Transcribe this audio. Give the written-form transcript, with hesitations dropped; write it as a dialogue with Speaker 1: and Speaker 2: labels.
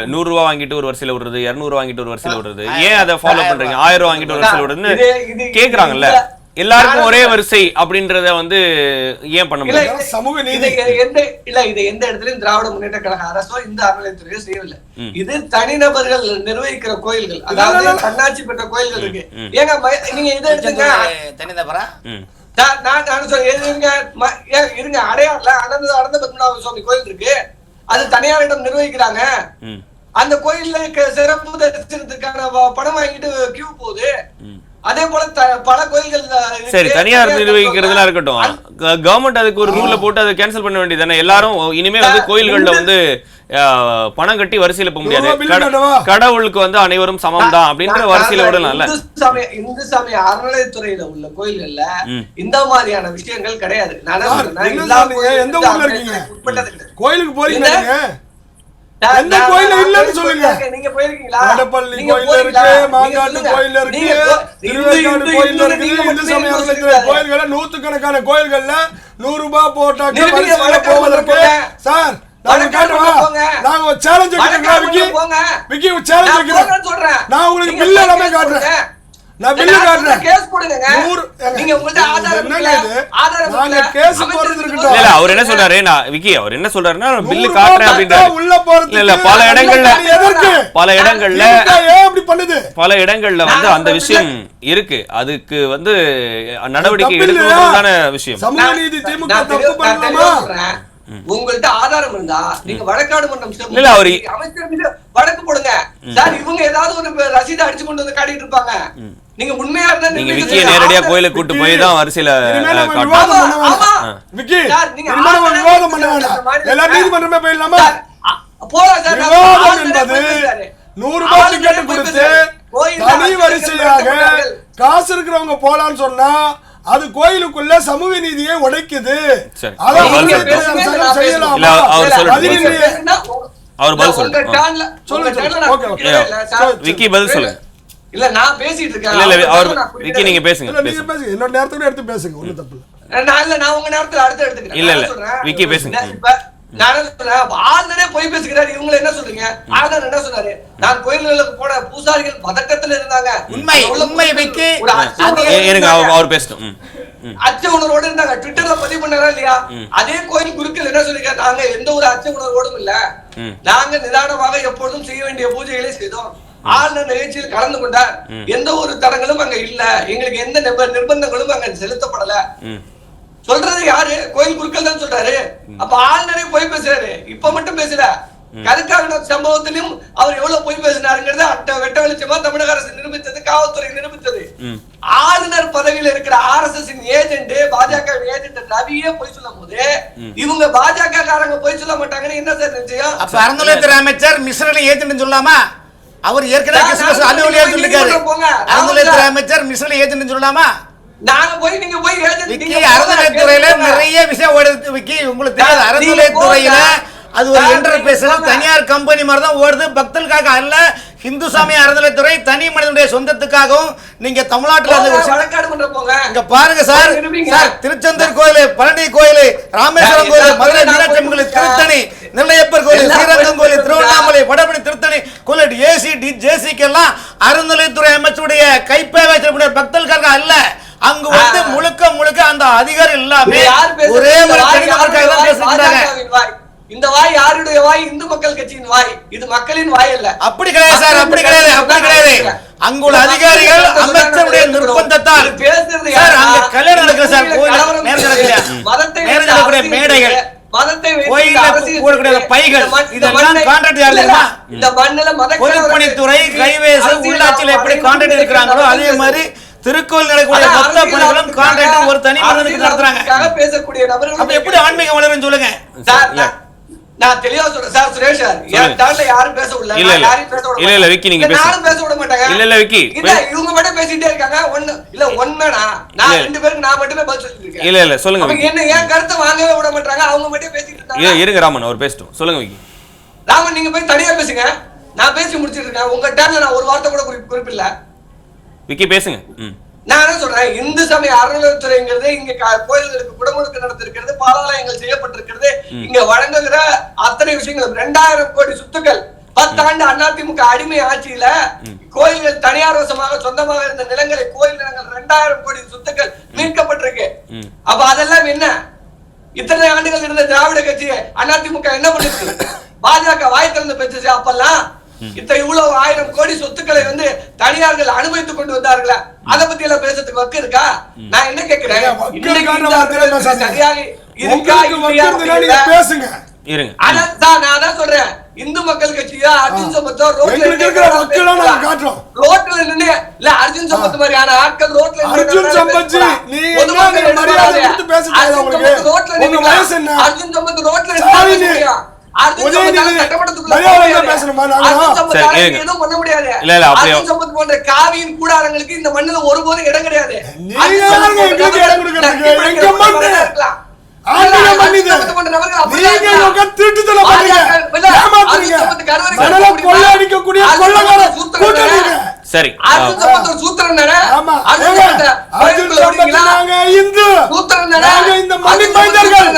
Speaker 1: 100 ரூபா வாங்கிட்டு ஒரு வரிசையில விடுறது, 200 வாங்கிட்டு ஒரு வரிசையில விடுறது, ஏன் அதை ஃபாலோ பண்றீங்க? 1000 ரூபா வாங்கிட்டு ஒரு வரிசையில விடுறதுன்னு கேக்குறாங்கல்ல. எல்லாருக்கும் ஒரே வரிசை அப்படின்றத வந்து ஏன் பண்ண முடியல?
Speaker 2: சமூக நீதி இது எந்த இடத்துலயும் திராவிட முன்னேற்ற கழக அரசோ இந்த அறநிலையத்துறையோ செய்யவில்லை. இது தனிநபர்கள் நிர்வகிக்கிற கோயில்கள், அதாவது தன்னாட்சி பெற்ற கோயில்கள் இருக்கு. ஏங்க நீங்க இதை எடுத்துங்க,
Speaker 3: தனிநபரா
Speaker 2: இருங்க, அடையாறுல அனந்த பத்மநாப சுவாமி கோயில் இருக்கு, அது தனியாரிடம் நிர்வகிக்கிறாங்க. அந்த கோயில்ல சிறப்பு தரிசனத்துக்கான பணம் வாங்கிட்டு கியூ போகுது. அதே போல பல கோயில்கள்
Speaker 1: சரி தனியார் நிர்வகிக்கிறதுலாம் இருக்கட்டும், கவர்மெண்ட் அதுக்கு ஒரு ரூல்ல போட்டு அதை கேன்சல் பண்ண வேண்டியதானே? எல்லாரும் இனிமே வந்து கோயில்கள்ல வந்து பணம் கட்டி வரிசையில போக முடியாது, கடவுளுக்கு வந்து அனைவரும் சமம் தான் அப்படின்ற வரிசையில விடலாம்ல.
Speaker 2: இந்து சமய அறநிலையத்துறையில உள்ள கோயில்கள்ல இந்த மாதிரியான விஷயங்கள் கிடையாது.
Speaker 4: கோயிலுக்கு போறீங்க, எந்த கோயில இல்லன்னு சொல்லுங்க.
Speaker 2: நீங்க போயிருக்கீங்களா?
Speaker 4: வடபள்ளி கோயில்ல இருக்கு, மாங்காட்டு கோயில்ல இருக்கு, திருவேற்காடு கோயில்ல இருக்கு. இந்து சமய அறநிலையத்துறை கோயில்கள நூத்துக்கணக்கான கோயில்கள்ல 100 ரூபாய் போட்டாக்க வரிசையில போவதற்கு சார் நாங்க காட்டுவா, நாங்க ஒரு சேலஞ்ச் வைக்கிறோம். விக்கி ஒரு சேலஞ்ச் வைக்கிறோம். நான் உங்களுக்கு பில் எல்லாமே காட்டுறேன், நான் பில் காட்டுறேன்.
Speaker 2: கேஸ் போடுங்க. நீங்க உங்கள்ட்ட ஆதாரம்
Speaker 4: நாங்க கேஸ் போறது இருக்கட்டும்.
Speaker 1: இல்ல அவர் என்ன சொல்றாரு, நான் விக்கி அவர் என்ன சொல்றாருன்னா பில் காட்டுறேன் அப்படின்றாரு.
Speaker 4: உள்ள போறது
Speaker 1: இல்ல பல இடங்கள்ல
Speaker 4: அப்படி பண்ணுது,
Speaker 1: பல இடங்கள்ல வந்து அந்த விஷயம் இருக்கு. அதுக்கு வந்து நடவடிக்கை எடுக்கிறதுதான விஷயம்.
Speaker 4: சமூக நீதி திமுக தப்பு பண்ணலாமா?
Speaker 2: உங்கள்ட்ட ஆதாரம் இருந்தா நீங்க வழக்காடு மன்றம்
Speaker 1: இல்ல அவரு
Speaker 2: அமைச்சர் மீது வழக்கு போடுங்க சார். இவங்க ஏதாவது ஒரு ரசீது அடிச்சு கொண்டு வந்து காட்டிட்டு இருப்பாங்க. நீங்க உண்மையா இருந்தா
Speaker 1: நீங்க விக்கிய நேரடியா கோயிலுக்கு கூட்டு போய் தான் வரிசையில
Speaker 4: விக்கி விவாதம் பண்ண வேண்டாம், எல்லா நீதிமன்றமே போயிடலாமா?
Speaker 2: போலாம் சார்.
Speaker 4: விவாதம் என்பது 100 ரூபாய் டிக்கெட் கொடுத்து தனி வரிசையாக காசு இருக்கிறவங்க போலான்னு சொன்னா அது கோயிலுக்குள்ள சமூக நீதியை உடைக்குது.
Speaker 2: இல்ல நான் பேசிட்டு இருக்கேன்.
Speaker 1: நீங்க பேசுங்க,
Speaker 4: என்னோட நேரத்துக்கு எடுத்து பேசுங்க, ஒண்ணும் தப்பு
Speaker 2: இல்ல. நான் உங்க நேரத்துல அடுத்து எடுத்துக்கிறேன்.
Speaker 1: இல்ல விக்கி பேசுங்க.
Speaker 2: ஆளுநரே போய் பேசுகிறாரு. இவங்க என்ன சொல்றீங்க? ஆளுநர் என்ன சொன்னாரு? நான் கோயில்களுக்கு போன பூசாரிகள் பதட்டத்துல இருந்தாங்க.
Speaker 3: உண்மை உண்மை விக்கி
Speaker 1: அவர் பேசட்டும்.
Speaker 2: அச்ச உணர்வோடு இருந்தாங்க. ட்விட்டர்ல பதிவு பண்ணாரா இல்லையா? அதே கோயில் குருக்கள் என்ன சொல்லிருக்காங்க? நாங்க எந்த ஒரு அச்ச உணர்வோடும் இல்ல, நாங்க நிதானமாக எப்பொழுதும் செய்ய வேண்டிய பூஜைகளை செய்தோம். ஆளுநர் நிகழ்ச்சியில் கலந்து கொண்டார். எந்த ஒரு தடங்களும் அங்க இல்ல, எங்களுக்கு எந்த நிர்பந்தங்களும் அங்க செலுத்தப்படல. சொல்றது யாரு? கோயில் குருக்கள் தான் சொல்றாரு. அப்ப ஆளுநரே போய் பேசுறாரு. இப்ப மட்டும் பேசல, கருக்காக சம்பவத்திலும் அவர் எவ்வளவு போய் பேசினாருங்கிறது வெட்ட வெளிச்சமா தமிழக அரசு நிரூபித்தது, காவல்துறை நிரூபித்தது. ஆளுநர் பதவியில் இருக்கிற RSS ஏஜென்ட், பாஜக ஏஜென்ட் ரவியே போய் சொல்லும் போது இவங்க பாஜக காரங்க போய் சொல்ல மாட்டாங்கன்னு என்ன சார் நிச்சயம்?
Speaker 3: அப்ப அறநிலையத்துறை அமைச்சர் மிஸ்ரலி ஏஜென்ட் சொல்லாமா? அவர் ஏற்கனவே அறநிலையத்துறை அமைச்சர் மிஸ்ரலி ஏஜென்ட் சொல்லலாமா?
Speaker 2: நாங்க போய் நீங்க போய் ஏஜென்ட்
Speaker 3: அறநிலையத்துறையில நிறைய விஷயம் ஓடுது விக்கி, உங்களுக்கு தெரியாது. அறநிலையத்துறையில அது ஒரு இன்டர்பேஸ், தனியார் கம்பெனி மாதிரி தான் ஓடுது, பக்தர்களுக்காக அல்ல. இந்து சமய அறநிலையத்துறை தனி மனிதனுடைய சொந்தத்துக்காகவும் நீங்க தமிழ்நாட்டில் இங்க பாருங்க சார். திருச்செந்தூர் கோயில், பழனி கோயில், ராமேஸ்வரம் கோயில், மதுரை மீனாட்சி அம்மன் கோயில், திருத்தணி, நெல்லையப்பர் கோயில், ஸ்ரீரங்கம் கோயில், திருவண்ணாமலை, வடபழனி, திருத்தணி கோயில், ஏசி ஜேசிக்கு எல்லாம் அறநிலையத்துறை அமைச்சருடைய கைப்பே வைத்திருக்கிற பக்தர்களுக்காக அல்ல. அங்கு வந்து முழுக்க அந்த அதிகாரி எல்லாமே ஒரே ஒரு தனிநபருக்காக தான் பேசுகிறாங்க.
Speaker 2: இந்த வாய் யாருடைய வாய்? இந்து மக்கள் கட்சியின் வாய். இது மக்களின் வாய் அல்ல.
Speaker 3: அப்படி கிடையாது சார், அப்படி கிடையாது. அங்குள்ள அதிகாரிகள் அமைச்சருடைய நிர்பந்தத்தால் பேசுறது சார். அங்க கல்யாணம் நடக்குது சார், கோயில் நேரம் நடக்கலையா? நேரம் நடக்கக்கூடிய மேடைகள், பைகள், இதெல்லாம் கான்ட்ராக்ட் யாரு தெரியுமா?
Speaker 2: இந்த மண்ணில
Speaker 3: பொதுப்பணித்துறை, கைவேசு, உள்ளாட்சியில் எப்படி கான்ட்ராக்ட் இருக்கிறாங்களோ அதே மாதிரி திருக்கோயில் நடக்கக்கூடிய மொத்த பணிகளும் கான்ட்ராக்ட் ஒரு தனி மனிதனுக்கு நடத்துறாங்க.
Speaker 2: பேசக்கூடிய நபர்கள்
Speaker 3: அப்ப எப்படி ஆன்மீகம் வளரும் சொல்லுங்க
Speaker 2: சார். நான் தெளிவா சொல்றேன் சார். சுரேஷ் சார், யாரும் பேச விடல.
Speaker 1: இல்ல விக்கி நீங்க
Speaker 2: நானும் பேச விட மாட்டாங்க.
Speaker 1: இல்ல விக்கி
Speaker 2: இவங்க மட்டும் பேசிட்டே இருக்காங்க. ஒண்ணுனா நான் 2 பேருக்கு நான் மட்டுமே பதில் சொல்லிட்டு இருக்கேன்.
Speaker 1: இல்ல சொல்லுங்க.
Speaker 2: என்ன ஏன் கருத்தை வாங்கவே விட மாட்டாங்க, அவங்க மட்டும் பேசிட்டு இருக்காங்க.
Speaker 1: இருங்க ராமன் அவர் பேசட்டும். சொல்லுங்க விக்கி.
Speaker 2: ராமன் நீங்க போய் தனியா பேசுங்க, நான் பேசி முடிச்சிட்டு இருக்கேன். உங்க டேர்ல நான் ஒரு வார்த்தை கூட குறிப்பிடல.
Speaker 1: விக்கி பேசுங்க.
Speaker 2: நான் என்ன சொல்றேன், இந்து சமய அறநிலையத்துறைங்கிறது இங்க கோயில்களுக்கு குடமுழுக்கு நடத்திருக்கிறது, பாலாலயங்கள் செய்யப்பட்டிருக்கிறது, இங்க வழங்குகிற அத்தனை விஷயங்களும் 2000 கோடி சொத்துக்கள் 10 ஆண்டு அதிமுக அடிமை ஆட்சியில கோயில்கள் தனியார் வசமாக சொந்தமாக இருந்த நிலங்களை கோயில் நிலங்கள் 2000 கோடி சொத்துக்கள் மீட்கப்பட்டிருக்கு. அப்ப அதெல்லாம் என்ன? இத்தனை ஆண்டுகள் இருந்த திராவிட கட்சி அதிமுக என்ன பண்ணிருக்கு? பாஜக வாய் திறந்து பேசுச்சு. அப்பெல்லாம் இவ்வளவு 1000 கோடி சொத்துக்களை வந்து தனியார்கள் அனுபவித்துக் கொண்டு வந்தார்களா? அத பத்தி எல்லாம் பேசுறதுக்கு வக்கு இருக்கா? நான் என்ன கேட்கிறேன், சரியாக இருக்கா இல்லையா
Speaker 4: பேசுங்க.
Speaker 2: நான் சொல்றேன், இந்து மக்கள் கட்சியா அர்ஜுன் சம்பத்தோ ரோட்ல நின்று இல்ல அர்ஜுன் சம்பத் மாதிரியான ஆட்கள் ரோட்ல
Speaker 4: அர்ஜுன் சம்பத்
Speaker 2: காவியின் கூடாரங்களுக்கு இந்த மண்ணில ஒருபோதும் இடம் கிடையாது.
Speaker 1: சரி,
Speaker 2: சூத்திரம்
Speaker 4: இந்த மண்ணின் மைந்தர்கள்